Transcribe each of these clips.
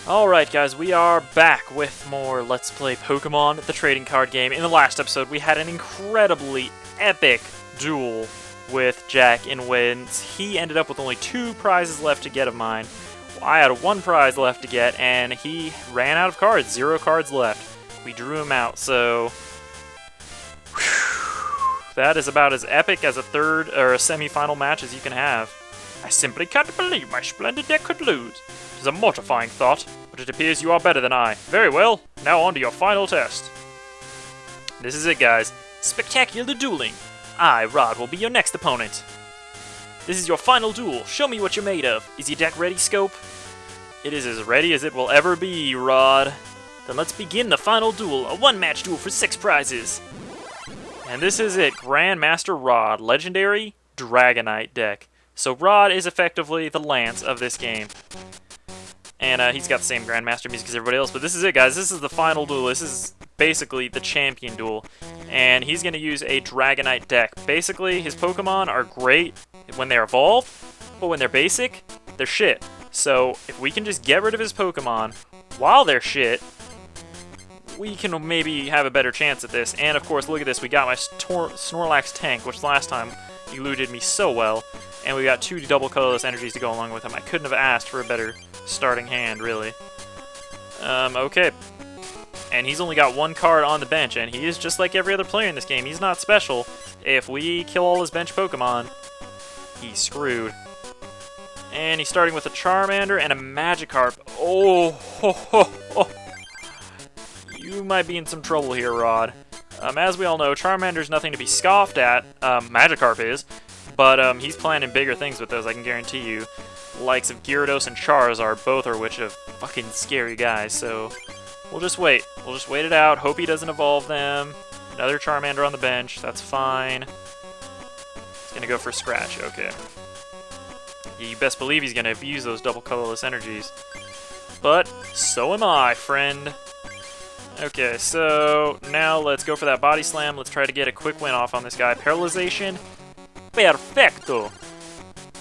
Alright guys, we are back with more Let's Play Pokemon, the trading card game. In the last episode, we had an incredibly epic duel with Jack in wins. He ended up with only 2 prizes left to get of mine. I had 1 prize left to get, and he ran out of cards. 0 cards left. We drew him out, so... that is about as epic as a third or a semi-final match as you can have. I simply can't believe my splendid deck could lose. It is a mortifying thought, but it appears you are better than I. Very well, now on to your final test. This is it, guys. Spectacular dueling. I, Rod, will be your next opponent. This is your final duel. Show me what you're made of. Is your deck ready, Scope? It is as ready as it will ever be, Rod. Then let's begin the final duel, a 1-match duel for 6 prizes. And this is it, Grandmaster Rod, Legendary Dragonite deck. So Rod is effectively the Lance of this game. And he's got the same Grandmaster music as everybody else, but this is it, guys. This is the final duel. This is basically the champion duel. And he's going to use a Dragonite deck. Basically, his Pokemon are great when they're evolved, but when they're basic, they're shit. So if we can just get rid of his Pokemon while they're shit, we can maybe have a better chance at this. And of course, look at this. We got my Snorlax tank, which last time eluded me so well. And we got 2 double colorless energies to go along with him. I couldn't have asked for a better starting hand, really. Okay. And he's only got 1 card on the bench, and he is just like every other player in this game. He's not special. If we kill all his bench Pokemon, he's screwed. And he's starting with a Charmander and a Magikarp. Oh, ho, ho, ho. You might be in some trouble here, Rod. As we all know, Charmander's nothing to be scoffed at. Magikarp is. But he's planning bigger things with those, I can guarantee you. The likes of Gyarados and Charizard, both are which of fucking scary guys, so we'll just wait. We'll just wait it out, hope he doesn't evolve them. Another Charmander on the bench, that's fine. He's gonna go for Scratch, okay. Yeah, you best believe he's gonna abuse those double colorless energies. But so am I, friend. Okay, so now let's go for that Body Slam. Let's try to get a quick win off on this guy. Paralyzation. Perfecto!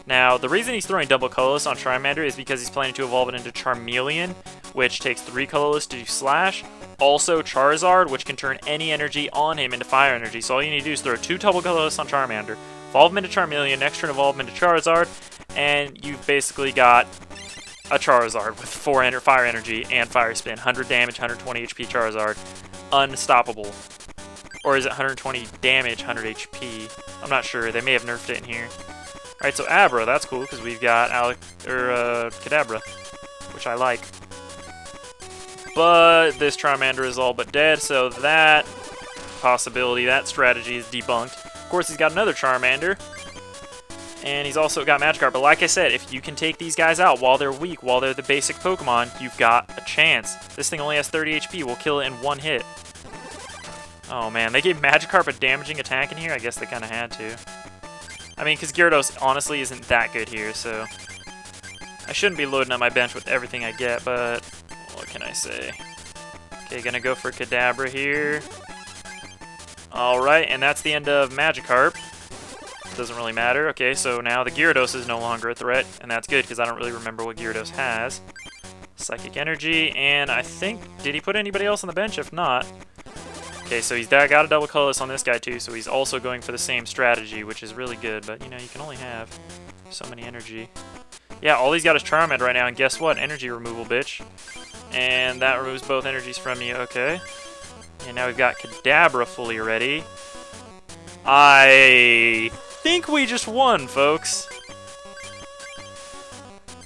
Now, the reason he's throwing double colorless on Charmander is because he's planning to evolve it into Charmeleon, which takes 3 colorless to do Slash. Also, Charizard, which can turn any energy on him into fire energy. So all you need to do is throw 2 double colorless on Charmander, evolve him into Charmeleon, next turn evolve him into Charizard, and you've basically got a Charizard with 4 fire energy and Fire Spin. 100 damage, 120 HP Charizard. Unstoppable. Or is it 120 damage, 100 HP? I'm not sure. They may have nerfed it in here. Alright, so Abra, that's cool, because we've got Kadabra, which I like. But this Charmander is all but dead, so that possibility, that strategy is debunked. Of course, he's got another Charmander, and he's also got Magikarp. But like I said, if you can take these guys out while they're weak, while they're the basic Pokemon, you've got a chance. This thing only has 30 HP. We'll kill it in 1 hit. Oh man, they gave Magikarp a damaging attack in here? I guess they kind of had to. I mean, because Gyarados honestly isn't that good here, so... I shouldn't be loading up my bench with everything I get, but... what can I say? Okay, gonna go for Kadabra here. Alright, and that's the end of Magikarp. Doesn't really matter. Okay, so now the Gyarados is no longer a threat, and that's good, because I don't really remember what Gyarados has. Psychic Energy, and I think... did he put anybody else on the bench? If not... okay, so he's got a double colorless on this guy too, so he's also going for the same strategy, which is really good, but you know, you can only have so many energy. Yeah, all he's got is Charmander right now, and guess what? Energy removal, bitch. And that removes both energies from you, okay. And now we've got Kadabra fully ready. I think we just won, folks.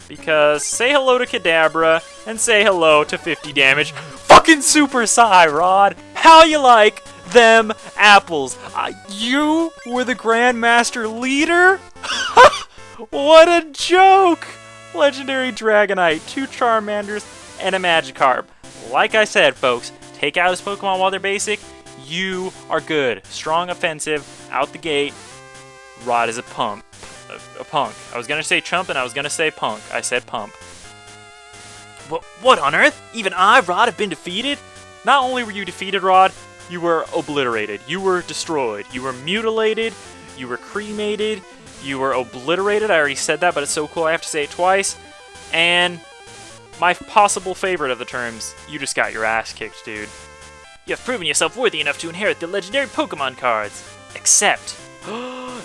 Because say hello to Kadabra, and say hello to 50 damage. Fucking Super Psy, Rod! How you like them apples? You were the Grandmaster leader? What a joke! Legendary Dragonite, 2 Charmanders, and a Magikarp. Like I said, folks, take out his Pokemon while they're basic, you are good. Strong offensive, out the gate. Rod is a punk. A punk. I was gonna say chump and I was gonna say punk. I said pump. What on earth? Even I, Rod, have been defeated? Not only were you defeated, Rod, you were obliterated. You were destroyed. You were mutilated. You were cremated. You were obliterated. I already said that, but it's so cool I have to say it twice. And my possible favorite of the terms, you just got your ass kicked, dude. You have proven yourself worthy enough to inherit the legendary Pokemon cards. Except...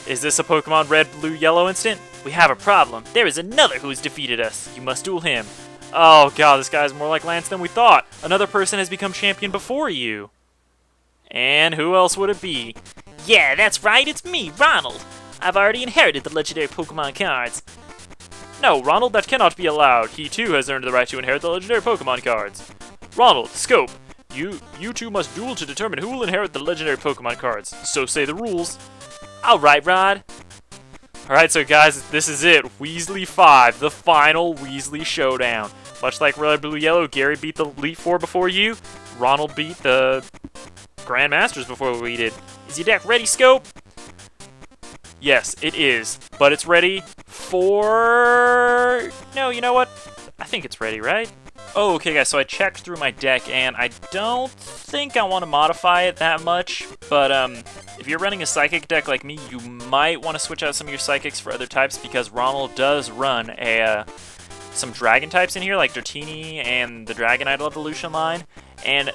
Is this a Pokemon Red, Blue, Yellow instant? We have a problem. There is another who has defeated us. You must duel him. Oh god, this guy's more like Lance than we thought. Another person has become champion before you. And who else would it be? Yeah, that's right, it's me, Ronald. I've already inherited the legendary Pokemon cards. No, Ronald, that cannot be allowed. He too has earned the right to inherit the legendary Pokemon cards. Ronald, Scope, you two must duel to determine who will inherit the legendary Pokemon cards. So say the rules. Alright, Rod. Alright, so guys, this is it. Weasley 5, the final Weasley showdown. Much like Red, Blue, Yellow, Gary beat the Elite Four before you. Ronald beat the Grandmasters before we did. Is your deck ready, Scope? Yes, it is. But it's ready for... No, you know what? I think it's ready, right? Oh, okay, guys, so I checked through my deck, and I don't think I want to modify it that much, but if you're running a Psychic deck like me, you might want to switch out some of your Psychics for other types, because Ronald does run some Dragon types in here, like Dratini and the Dragonite Evolution line, and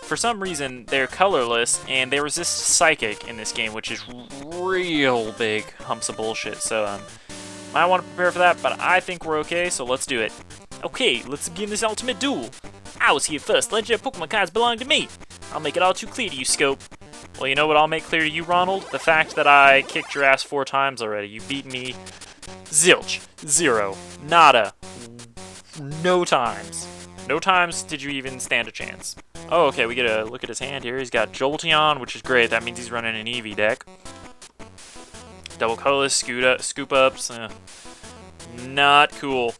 for some reason, they're colorless, and they resist Psychic in this game, which is real big humps of bullshit, so might want to prepare for that, but I think we're okay, so let's do it. Okay, let's begin this ultimate duel. I was here first. Legendary Pokemon cards belong to me. I'll make it all too clear to you, Scope. Well, you know what I'll make clear to you, Ronald? The fact that I kicked your ass 4 times already. You beat me zilch, zero, nada, no times. No times did you even stand a chance. Oh, okay, we get a look at his hand here. He's got Jolteon, which is great. That means he's running an Eevee deck. Double colorless, scoop ups. Not cool.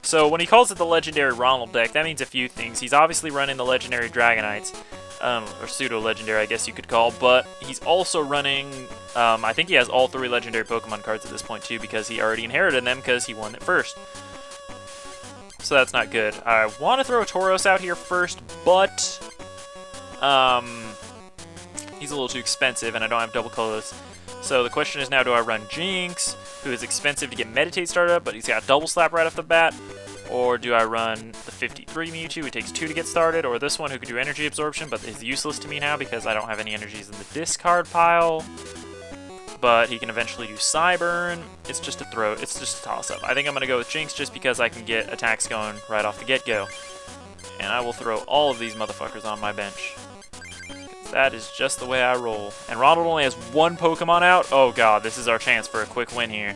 So when he calls it the legendary Ronald deck, that means a few things. He's obviously running the legendary Dragonites, or pseudo-legendary, I guess you could call, but he's also running, I think he has all 3 legendary Pokemon cards at this point too, because he already inherited them because he won it first. So that's not good. I want to throw a Tauros out here first, but he's a little too expensive and I don't have double colorless. So the question is now, do I run Jinx, who is expensive to get Meditate started up, but he's got Double Slap right off the bat? Or do I run the 53 Mewtwo, who takes 2 to get started? Or this one, who can do Energy Absorption, but is useless to me now because I don't have any energies in the discard pile? But he can eventually do Psyburn. It's just a throw. It's just a toss-up. I think I'm going to go with Jinx just because I can get attacks going right off the get-go. And I will throw all of these motherfuckers on my bench. That is just the way I roll. And Ronald only has 1 Pokemon out? Oh god, this is our chance for a quick win here.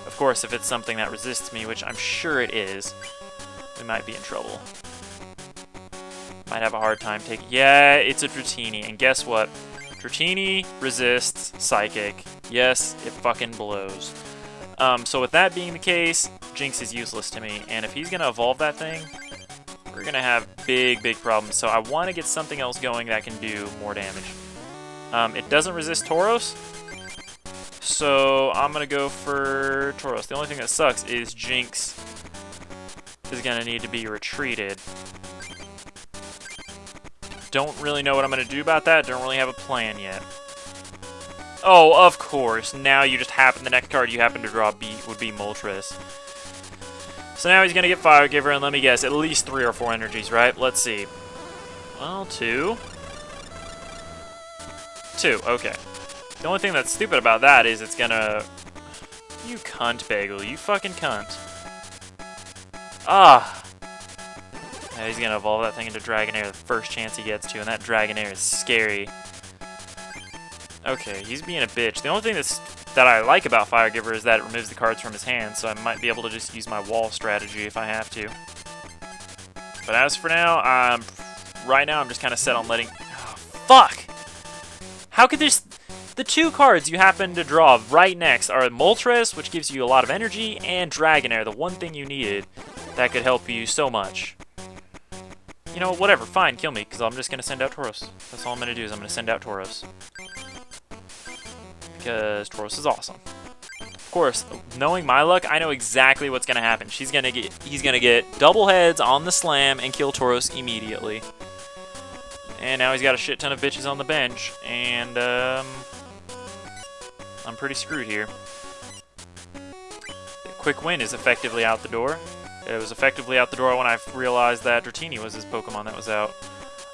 Of course, if it's something that resists me, which I'm sure it is, we might be in trouble. Might have a hard time taking... Yeah, it's a Dratini, and guess what? Dratini resists Psychic. Yes, it fucking blows. So with that being the case, Jinx is useless to me, and if he's gonna evolve that thing, we're gonna have big problems. So I want to get something else going that can do more damage. It doesn't resist Tauros, so I'm gonna go for Tauros. The only thing that sucks is Jinx is gonna need to be retreated. Don't really know what I'm gonna do about that. Don't really have a plan yet. Oh, of course. Now you just happen, the next card you happen to draw would be Moltres. So now he's going to get Fire Giver, and let me guess, at least 3 or 4 energies, right? Let's see. Well, 2. 2, okay. The only thing that's stupid about that is it's going to... You cunt, Bagel. You fucking cunt. Ah! Now he's going to evolve that thing into Dragonair the first chance he gets to, and that Dragonair is scary. Okay, he's being a bitch. The only thing that I like about Fire Giver is that it removes the cards from his hand, so I might be able to just use my wall strategy if I have to. But as for now, right now I'm just kind of set on letting... Oh, fuck! How could this... The 2 cards you happen to draw right next are Moltres, which gives you a lot of energy, and Dragonair, the one thing you needed that could help you so much. You know, whatever, fine, kill me, because I'm just going to send out Tauros. That's all I'm going to do is I'm going to send out Tauros. Because Tauros is awesome. Of course, knowing my luck, I know exactly what's gonna happen. He's gonna get double heads on the slam and kill Tauros immediately. And now he's got a shit ton of bitches on the bench, and I'm pretty screwed here. The quick win is effectively out the door. It was effectively out the door when I realized that Dratini was his Pokemon that was out.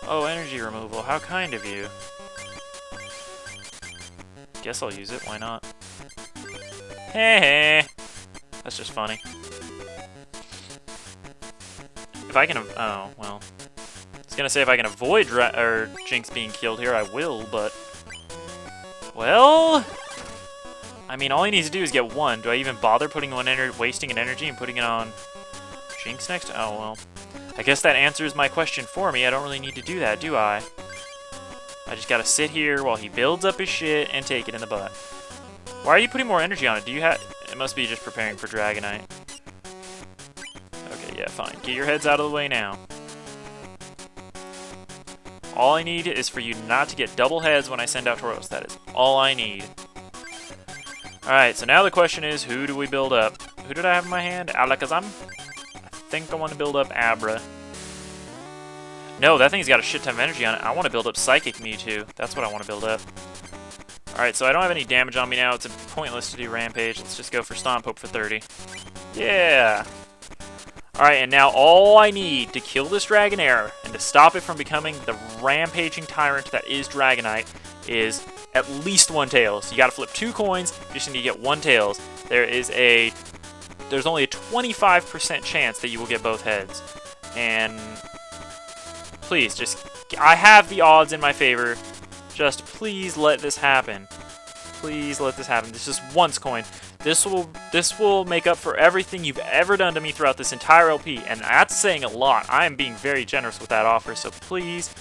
Oh, energy removal. How kind of you. Guess I'll use it. Why not? Hey, that's just funny. If I can... Oh, well. I was gonna say if I can avoid Jinx being killed here, I will, but... Well... I mean, all he needs to do is get one. Do I even bother wasting an energy and putting it on Jinx next? Oh, well. I guess that answers my question for me. I don't really need to do that, do I? I just gotta sit here while he builds up his shit and take it in the butt. Why are you putting more energy on it? Do you have... It must be just preparing for Dragonite. Okay, yeah, fine. Get your heads out of the way now. All I need is for you not to get double heads when I send out Tauros. That is all I need. Alright, so now the question is, who do we build up? Who did I have in my hand? Alakazam? I think I want to build up Abra. No, that thing's got a shit ton of energy on it. I want to build up Psychic Mewtwo. That's what I want to build up. Alright, so I don't have any damage on me now. It's pointless to do Rampage. Let's just go for Stomp, hope for 30. Yeah! Alright, and now all I need to kill this Dragonair and to stop it from becoming the rampaging tyrant that is Dragonite is at least one Tails. You gotta flip 2 coins, you just need to get 1 Tails. There's only a 25% chance that you will get both heads. And please, I have the odds in my favor. Just please let this happen. Please let this happen. This is once coin. This will make up for everything you've ever done to me throughout this entire LP, and that's saying a lot. I am being very generous with that offer, so please,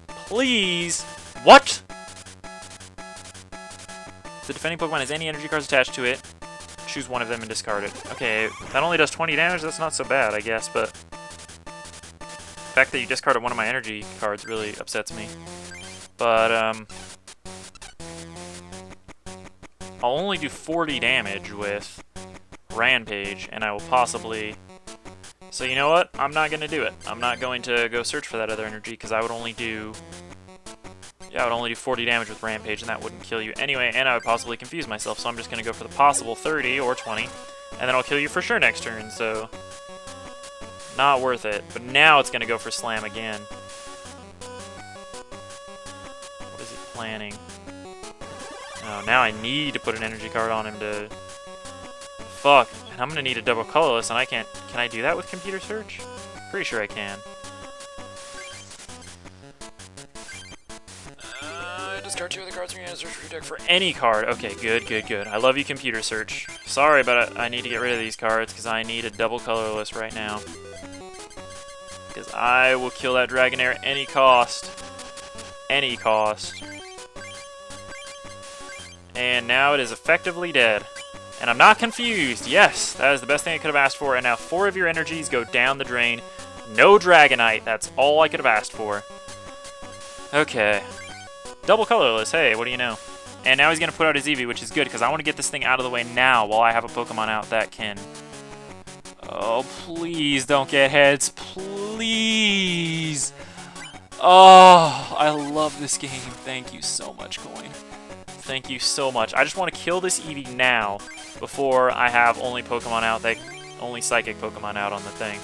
please, what? If the defending Pokemon has any energy cards attached to it, choose one of them and discard it. Okay, that only does 20 damage. That's not so bad, I guess, but the fact that you discarded one of my energy cards really upsets me. But, I'll only do 40 damage with Rampage, and I will possibly... So you know what? I'm not going to do it. I'm not going to go search for that other energy, because I would only do... Yeah, I would only do 40 damage with Rampage, and that wouldn't kill you anyway, and I would possibly confuse myself, so I'm just going to go for the possible 30 or 20, and then I'll kill you for sure next turn, so... Not worth it. But now it's going to go for Slam again. What is he planning? Oh, now I need to put an energy card on him to... Fuck. And I'm gonna need a double colorless, and I can't... Can I do that with computer search? Pretty sure I can. Discard 2 of the cards from your search for your deck for any card. Okay, good, good, good. I love you, computer search. Sorry, but I need to get rid of these cards, because I need a double colorless right now. Because I will kill that Dragonair at any cost. Any cost. And now it is effectively dead. And I'm not confused. Yes, that is the best thing I could have asked for. And now 4 of your energies go down the drain. No Dragonite. That's all I could have asked for. Okay. Double colorless. Hey, what do you know? And now he's going to put out his Eevee, which is good because I want to get this thing out of the way now while I have a Pokemon out that can... Oh, please don't get heads. Please. Oh, I love this game. Thank you so much, Coin. Thank you so much. I just want to kill this Eevee now before I have only Psychic Pokemon out on the thing.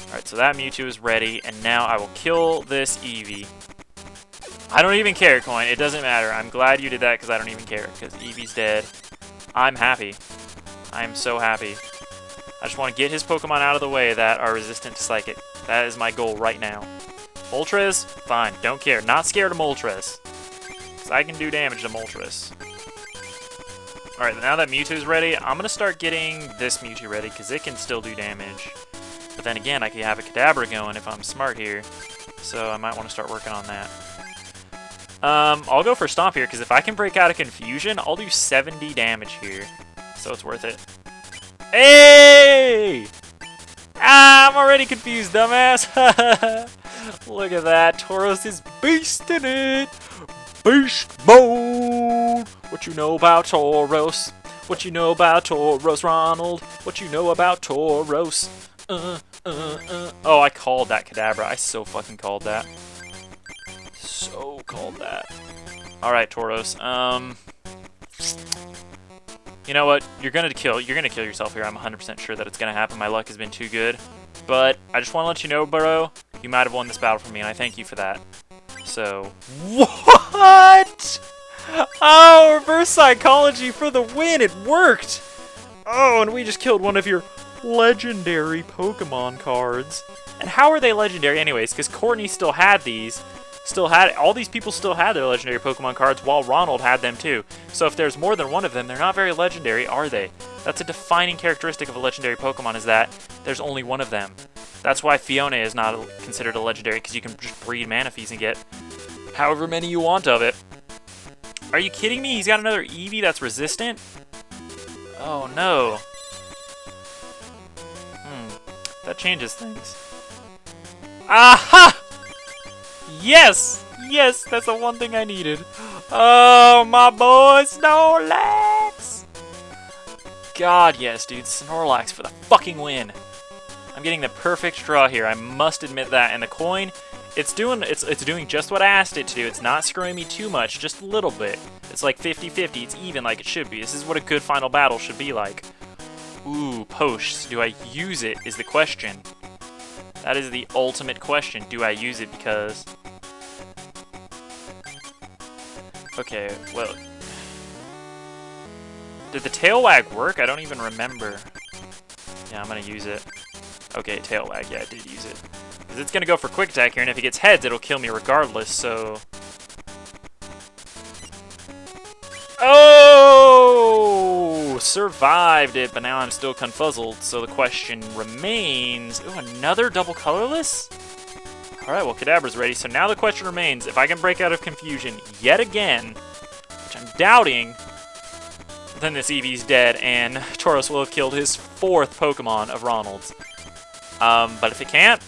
Alright, so that Mewtwo is ready, and now I will kill this Eevee. I don't even care, Coin. It doesn't matter. I'm glad you did that because I don't even care, because Eevee's dead. I'm happy. I'm so happy. I just want to get his Pokemon out of the way that are resistant to Psychic. That is my goal right now. Moltres? Fine. Don't care. Not scared of Moltres. I can do damage to Moltres. Alright, now that Mewtwo's ready, I'm going to start getting this Mewtwo ready, because it can still do damage. But then again, I could have a Kadabra going if I'm smart here, so I might want to start working on that. I'll go for Stomp here, because if I can break out of Confusion, I'll do 70 damage here. So it's worth it. Hey! Ah, I'm already confused, dumbass! Look at that, Tauros is beasting it! Beast mode! What you know about Tauros? What you know about Tauros, Ronald? What you know about Tauros? Oh, I called that Kadabra. I so fucking called that. So called that. Alright, Tauros. You know what? You're gonna kill yourself here. I'm 100% sure that it's gonna happen. My luck has been too good. But I just want to let you know, bro, you might have won this battle for me, and I thank you for that. So, what? Oh, reverse psychology for the win. It worked. Oh, and we just killed one of your legendary Pokemon cards. And how are they legendary anyways? Because Courtney still had these. All these people still had their legendary Pokemon cards while Ronald had them too. So if there's more than one of them, they're not very legendary, are they? That's a defining characteristic of a legendary Pokemon, is that there's only one of them. That's why Fiona is not considered a legendary, because you can just breed Manaphy's and get however many you want of it. Are you kidding me? He's got another Eevee that's resistant? Oh no. That changes things. Aha! Yes! Yes, that's the one thing I needed. Oh, my boy, Snorlax! God, yes, dude. Snorlax for the fucking win. I'm getting the perfect draw here. I must admit that. And the coin, it's doing just what I asked it to do. It's not screwing me too much, just a little bit. It's like 50-50. It's even like it should be. This is what a good final battle should be like. Ooh, posts. Do I use it is the question. That is the ultimate question. Do I use it? Because... okay, well... did the tail wag work? I don't even remember. Yeah, I'm gonna use it. Okay, tail wag. Yeah, I did use it. Because it's gonna go for quick attack here, and if he gets heads, it'll kill me regardless, so... oh! Survived it, but now I'm still confuzzled, so the question remains... ooh, another double colorless? Alright, well, Kadabra's ready, so now the question remains, if I can break out of confusion yet again, which I'm doubting, then this Eevee's dead, and Tauros will have killed his 4th Pokemon of Ronald's. But if it can't,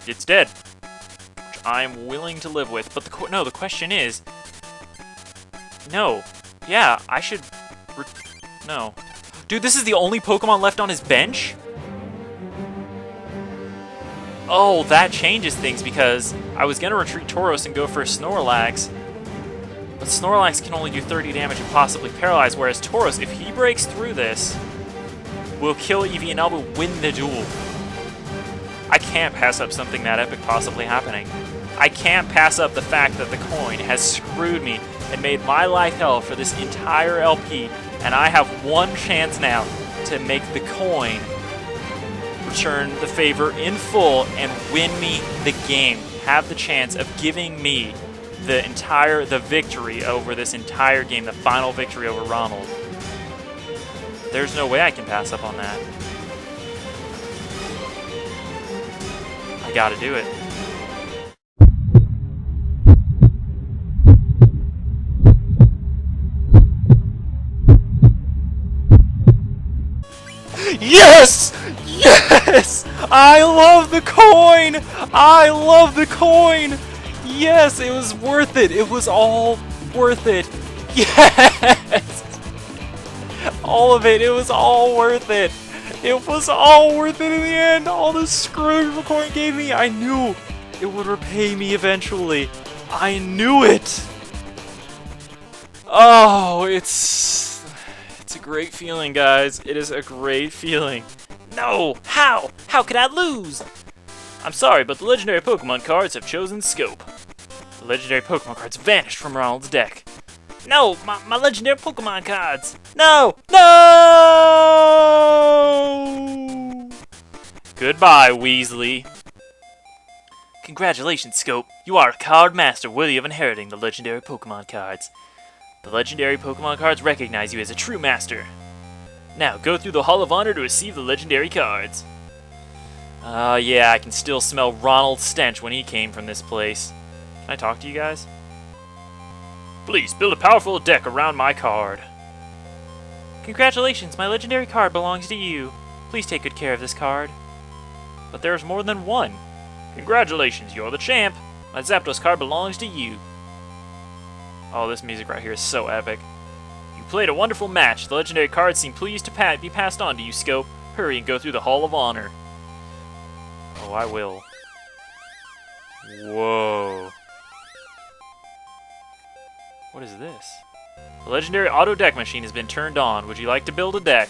it's dead, which I'm willing to live with. But the question is... no. Yeah, I should... no. Dude, this is the only Pokemon left on his bench? Oh, that changes things, because I was gonna retreat Tauros and go for a Snorlax, but Snorlax can only do 30 damage and possibly paralyze, whereas Tauros, if he breaks through this, will kill Eevee and I will win the duel. I can't pass up something that epic possibly happening. I can't pass up the fact that the coin has screwed me and made my life hell for this entire LP, and I have one chance now to make the coin return the favor in full and win me the game. Have the chance of giving me the victory over this entire game, the final victory over Ronald. There's no way I can pass up on that. I gotta do it. Yes! Yes! I love the coin! I love the coin! Yes, it was worth it. It was all worth it. Yes! All of it. It was all worth it. It was all worth it in the end. All the screw the coin gave me. I knew it would repay me eventually. I knew it. Oh, it's a great feeling, guys. It is a great feeling. No! How? How could I lose? I'm sorry, but the legendary Pokemon cards have chosen Scope. The legendary Pokemon cards vanished from Ronald's deck. No! My legendary Pokemon cards! No! No! Goodbye, Weasley. Congratulations, Scope. You are a card master worthy of inheriting the legendary Pokemon cards. The legendary Pokemon cards recognize you as a true master. Now, go through the Hall of Honor to receive the legendary cards. Yeah, I can still smell Ronald's stench when he came from this place. Can I talk to you guys? Please, build a powerful deck around my card. Congratulations, my legendary card belongs to you. Please take good care of this card. But there's more than one. Congratulations, you're the champ. My Zapdos card belongs to you. Oh, this music right here is so epic. You played a wonderful match. The legendary cards seem pleased to be passed on to you, Scope. Hurry and go through the Hall of Honor. Oh, I will. Whoa. What is this? The legendary auto deck machine has been turned on. Would you like to build a deck?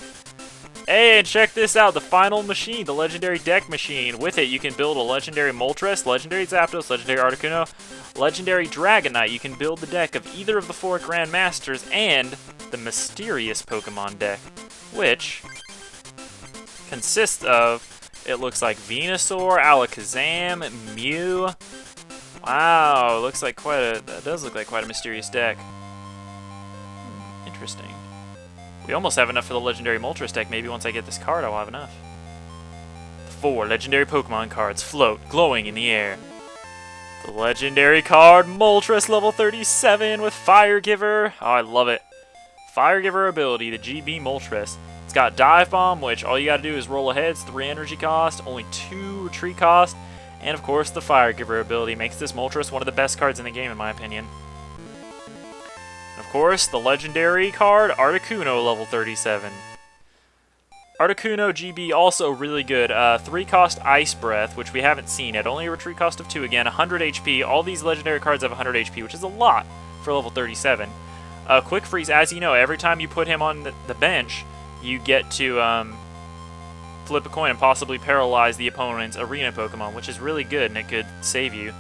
Hey, and check this out, the final machine, the legendary deck machine. With it, you can build a legendary Moltres, legendary Zapdos, legendary Articuno, legendary Dragonite. You can build the deck of either of the 4 Grandmasters and the mysterious Pokemon deck, which consists of, it looks like Venusaur, Alakazam, Mew. Wow, looks like that does look like quite a mysterious deck. Interesting. We almost have enough for the legendary Moltres deck. Maybe once I get this card, I'll have enough. 4 legendary Pokemon cards float, glowing in the air. The legendary card, Moltres, level 37 with Fire Giver. Oh, I love it. Fire Giver ability, the GB Moltres. It's got Dive Bomb, which all you gotta do is roll ahead. It's 3 energy cost, only 2 retreat cost. And of course, the Fire Giver ability makes this Moltres one of the best cards in the game, in my opinion. Of course, the legendary card, Articuno, level 37. Articuno GB, also really good. 3 cost Ice Breath, which we haven't seen yet. Only a retreat cost of 2 again, 100 HP. All these legendary cards have 100 HP, which is a lot for level 37. Quick Freeze, as you know, every time you put him on the bench, you get to flip a coin and possibly paralyze the opponent's arena Pokemon, which is really good, and it could save you.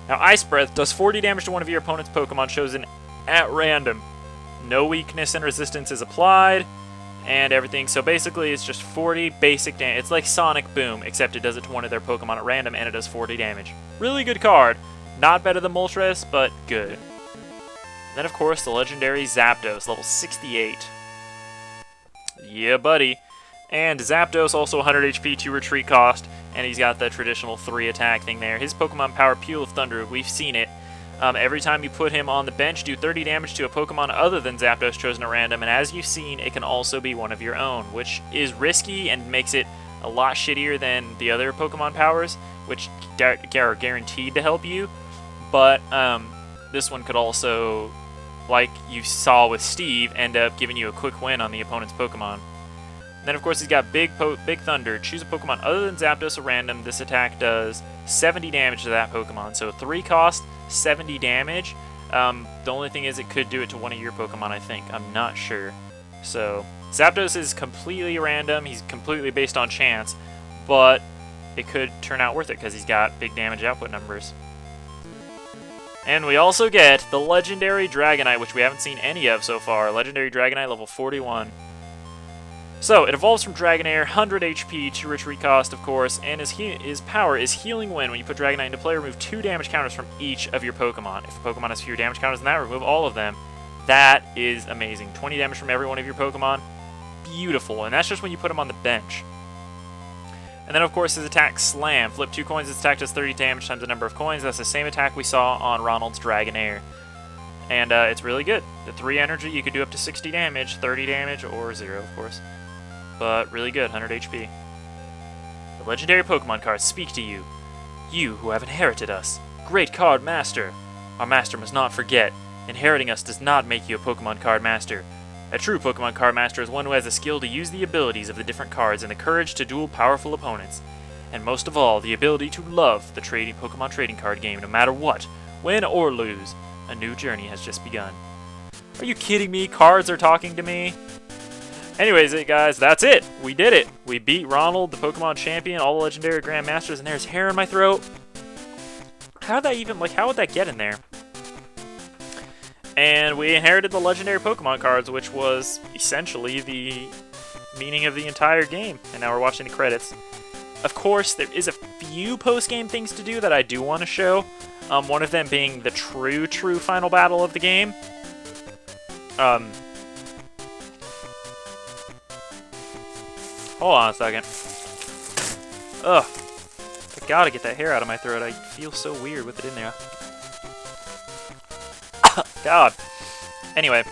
Now, Ice Breath does 40 damage to one of your opponent's Pokemon chosen at random. No weakness and resistance is applied, and everything. So basically, it's just 40 basic damage. It's like Sonic Boom, except it does it to one of their Pokemon at random, and it does 40 damage. Really good card. Not better than Moltres, but good. And then, of course, the legendary Zapdos, level 68. Yeah, buddy. And Zapdos, also 100 HP, 2 retreat cost, and he's got the traditional 3 attack thing there. His Pokemon power, Peal of Thunder, we've seen it. Every time you put him on the bench, do 30 damage to a Pokemon other than Zapdos chosen at random, and as you've seen, it can also be one of your own, which is risky and makes it a lot shittier than the other Pokemon powers, which are guaranteed to help you. But this one could also, like you saw with Steve, end up giving you a quick win on the opponent's Pokemon. And then, of course, he's got Big Thunder. Choose a Pokemon other than Zapdos at random. This attack does 70 damage to that Pokemon. So 3 cost, 70 damage. The only thing is it could do it to one of your Pokemon, I think. I'm not sure. So Zapdos is completely random. He's completely based on chance. But it could turn out worth it because he's got big damage output numbers. And we also get the legendary Dragonite, which we haven't seen any of so far. Legendary Dragonite, level 41. So, it evolves from Dragonair, 100 HP, 2 retreat cost, of course, and his power is Healing Wind. When you put Dragonite into play, remove 2 damage counters from each of your Pokemon. If a Pokemon has fewer damage counters than that, remove all of them. That is amazing. 20 damage from every one of your Pokemon. Beautiful, and that's just when you put him on the bench. And then, of course, his attack, Slam. Flip 2 coins, his attack does 30 damage times the number of coins. That's the same attack we saw on Ronald's Dragonair. And it's really good. The 3 energy, you could do up to 60 damage, 30 damage, or 0, of course. But really good, 100 HP. The legendary Pokemon cards speak to you. You who have inherited us. Great card master. Our master must not forget. Inheriting us does not make you a Pokemon card master. A true Pokemon card master is one who has the skill to use the abilities of the different cards and the courage to duel powerful opponents. And most of all, the ability to love the Pokemon trading card game no matter what, win or lose. A new journey has just begun. Are you kidding me? Cards are talking to me? Anyways, guys, that's it. We did it. We beat Ronald, the Pokemon champion, all the legendary Grandmasters, and there's hair in my throat. How did that even, how would that get in there? And we inherited the legendary Pokemon cards, which was essentially the meaning of the entire game. And now we're watching the credits. Of course, there is a few post-game things to do that I do want to show. One of them being the true final battle of the game. Hold on a second. Ugh. I gotta get that hair out of my throat. I feel so weird with it in there. God. Anyway.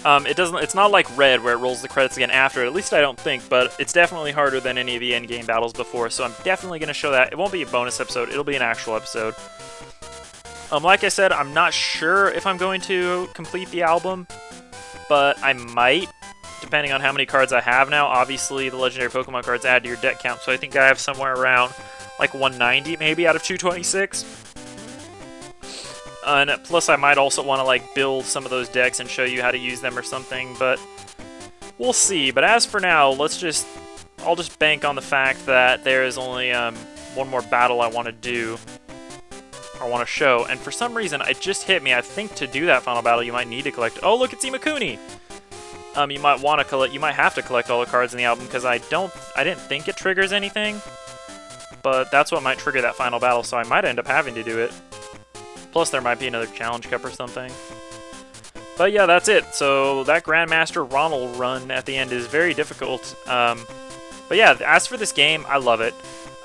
It's not like Red where it rolls the credits again after it. At least I don't think, but it's definitely harder than any of the endgame battles before, so I'm definitely going to show that. It won't be a bonus episode. It'll be an actual episode. Like I said, I'm not sure if I'm going to complete the album, but I might. Depending on how many cards I have now. Obviously, the legendary Pokemon cards add to your deck count, so I think I have somewhere around like 190 maybe out of 226. And plus, I might also want to like build some of those decks and show you how to use them or something, but we'll see. But as for now, I'll just bank on the fact that there is only one more battle I want to do. I want to show, and for some reason, it just hit me. I think to do that final battle, you might need to collect. Oh, look, it's Imakuni. You might want to collect. You might have to collect all the cards in the album because I didn't think it triggers anything, but that's what might trigger that final battle. So I might end up having to do it. Plus, there might be another challenge cup or something. But yeah, that's it. So that Grandmaster Ronald run at the end is very difficult. But yeah, as for this game, I love it.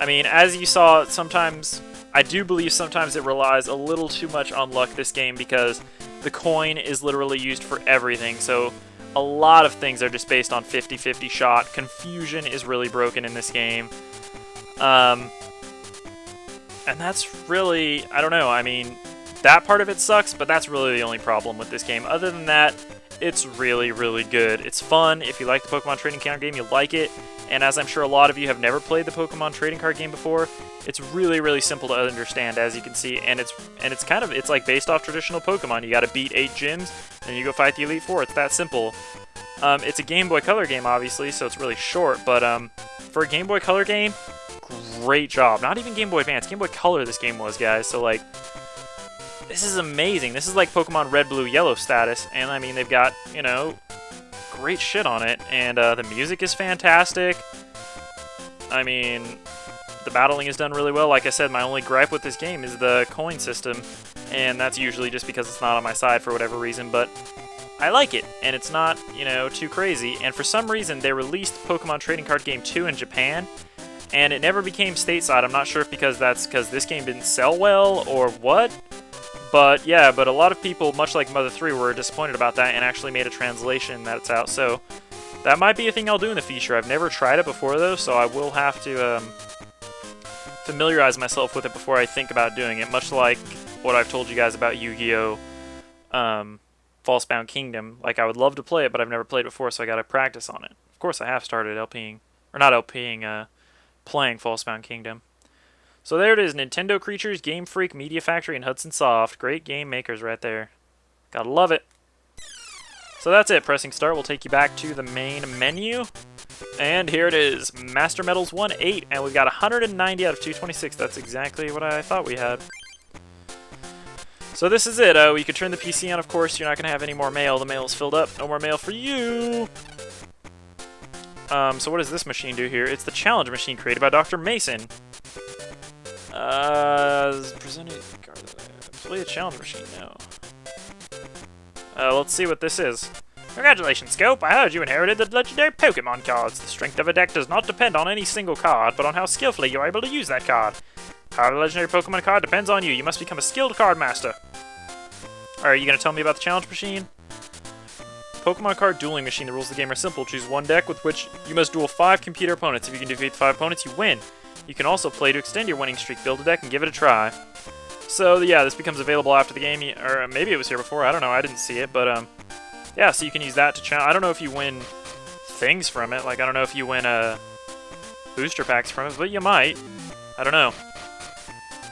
I mean, as you saw, sometimes I do believe sometimes it relies a little too much on luck, this game, because the coin is literally used for everything. So a lot of things are just based on 50-50 shot. Confusion is really broken in this game. And that's really, I don't know, I mean, that part of it sucks, but that's really the only problem with this game. Other than that, it's really, really good. It's fun. If you like the Pokemon trading card game, you like it. And as I'm sure a lot of you have never played the Pokemon trading card game before, it's really, really simple to understand, as you can see. And it's like based off traditional Pokemon. You got to beat 8 gyms, and you go fight the Elite Four. It's that simple. It's a Game Boy Color game, obviously, so it's really short. But for a Game Boy Color game, great job. Not even Game Boy Advance. Game Boy Color this game was, guys. So, like, this is amazing. This is like Pokemon Red, Blue, Yellow status. And, I mean, they've got, you know, great shit on it. And the music is fantastic. I mean, the battling is done really well. Like I said, my only gripe with this game is the coin system. And that's usually just because it's not on my side for whatever reason. But I like it. And it's not, you know, too crazy. And for some reason, they released Pokemon Trading Card Game 2 in Japan. And it never became stateside. I'm not sure if because this game didn't sell well or what. But yeah, but a lot of people, much like Mother 3, were disappointed about that and actually made a translation that's out. So that might be a thing I'll do in the future. I've never tried it before, though, so I will have to familiarize myself with it before I think about doing it, much like what I've told you guys about Yu-Gi-Oh! Falsebound Kingdom. Like, I would love to play it, but I've never played it before, so I gotta practice on it. Of course, I have started LPing, or not LPing, playing Falsebound Kingdom. So there it is, Nintendo Creatures, Game Freak, Media Factory, and Hudson Soft. Great game makers right there. Gotta love it. So that's it. Pressing start will take you back to the main menu. And here it is, Master Medals 1-8, and we've got 190 out of 226. That's exactly what I thought we had. So this is it. You could turn the PC on, of course. You're not going to have any more mail. The mail is filled up. No more mail for you. So what does this machine do here? It's the challenge machine created by Dr. Mason. Presented card. Play a challenge machine now. Let's see what this is. Congratulations, Scope! I heard you inherited the legendary Pokémon cards. The strength of a deck does not depend on any single card, but on how skillfully you're able to use that card. Power of the legendary Pokémon card depends on you. You must become a skilled card master. Alright, are you going to tell me about the challenge machine? Pokemon card dueling machine. The rules of the game are simple. Choose one deck with which you must duel 5 computer opponents. If you can defeat 5 opponents, you win. You can also play to extend your winning streak. Build a deck and give it a try. So, yeah, this becomes available after the game. Or maybe it was here before. I don't know. I didn't see it. But, yeah, so you can use that to challenge. I don't know if you win things from it. Like, I don't know if you win booster packs from it. But you might. I don't know.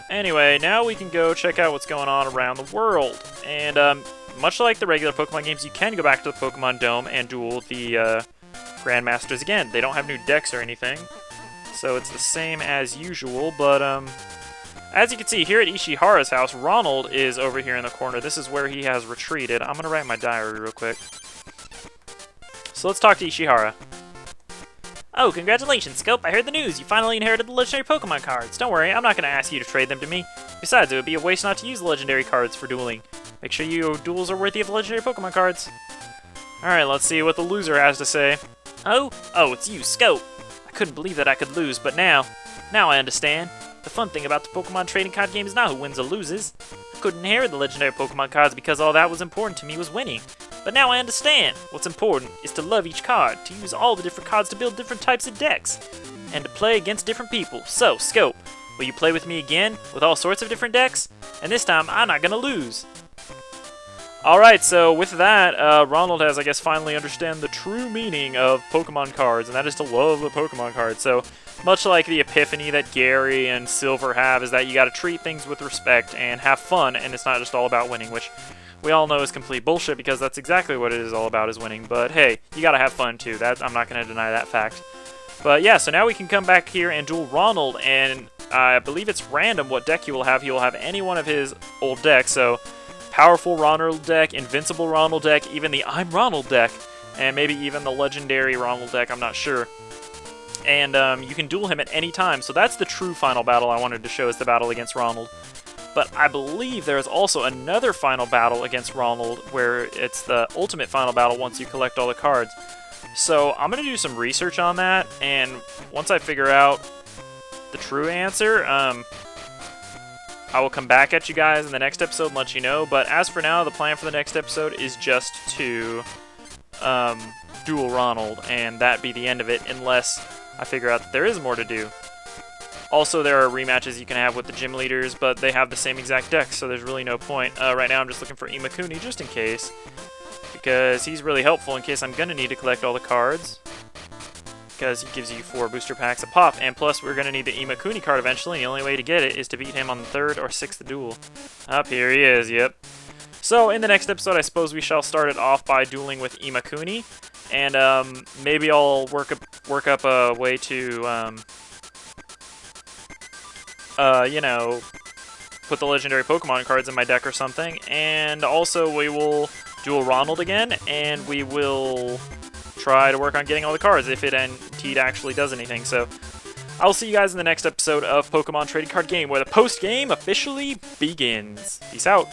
Anyway, now we can go check out what's going on around the world. And, much like the regular Pokemon games, you can go back to the Pokemon Dome and duel the Grandmasters again. They don't have new decks or anything, so it's the same as usual, but as you can see here at Ishihara's house, Ronald is over here in the corner. This is where he has retreated. I'm going to write my diary real quick. So let's talk to Ishihara. Oh, congratulations, Scope. I heard the news. You finally inherited the legendary Pokemon cards. Don't worry, I'm not going to ask you to trade them to me. Besides, it would be a waste not to use the legendary cards for dueling. Make sure your duels are worthy of the legendary Pokemon cards. Alright, let's see what the loser has to say. Oh, it's you, Scope. I couldn't believe that I could lose, but now I understand. The fun thing about the Pokemon trading card game is not who wins or loses. I couldn't inherit the legendary Pokemon cards because all that was important to me was winning. But now I understand. What's important is to love each card, to use all the different cards to build different types of decks, and to play against different people. So, Scope, will you play with me again, with all sorts of different decks? And this time, I'm not gonna lose. Alright, so with that, Ronald has, I guess, finally understand the true meaning of Pokemon cards, and that is to love a Pokemon card. So, much like the epiphany that Gary and Silver have, is that you gotta treat things with respect and have fun, and it's not just all about winning, which we all know is complete bullshit, because that's exactly what it is all about, is winning. But hey, you gotta have fun too. I'm not gonna deny that fact. But yeah, so now we can come back here and duel Ronald, and I believe it's random what deck he will have. He will have any one of his old decks, so powerful Ronald deck, invincible Ronald deck, even the I'm Ronald deck, and maybe even the legendary Ronald deck, I'm not sure. And you can duel him at any time, so that's the true final battle I wanted to show, is the battle against Ronald. But I believe there is also another final battle against Ronald, where it's the ultimate final battle once you collect all the cards. So I'm going to do some research on that, and once I figure out the true answer, I will come back at you guys in the next episode and let you know. But as for now, the plan for the next episode is just to duel Ronald, and that be the end of it, unless I figure out that there is more to do. Also, there are rematches you can have with the gym leaders, but they have the same exact deck, so there's really no point. Right now, I'm just looking for Imakuni just in case, because he's really helpful in case I'm going to need to collect all the cards, because he gives you 4 booster packs a pop, and plus we're going to need the Imakuni card eventually, and the only way to get it is to beat him on the 3rd or 6th duel. Up here he is, yep. So in the next episode, I suppose we shall start it off by dueling with Imakuni, and maybe I'll work up a way to, you know, put the legendary Pokemon cards in my deck or something, and also we will duel Ronald again, and we will try to work on getting all the cards if it indeed actually does anything. So I'll see you guys in the next episode of Pokemon Trading Card Game, where the post-game officially begins. Peace out.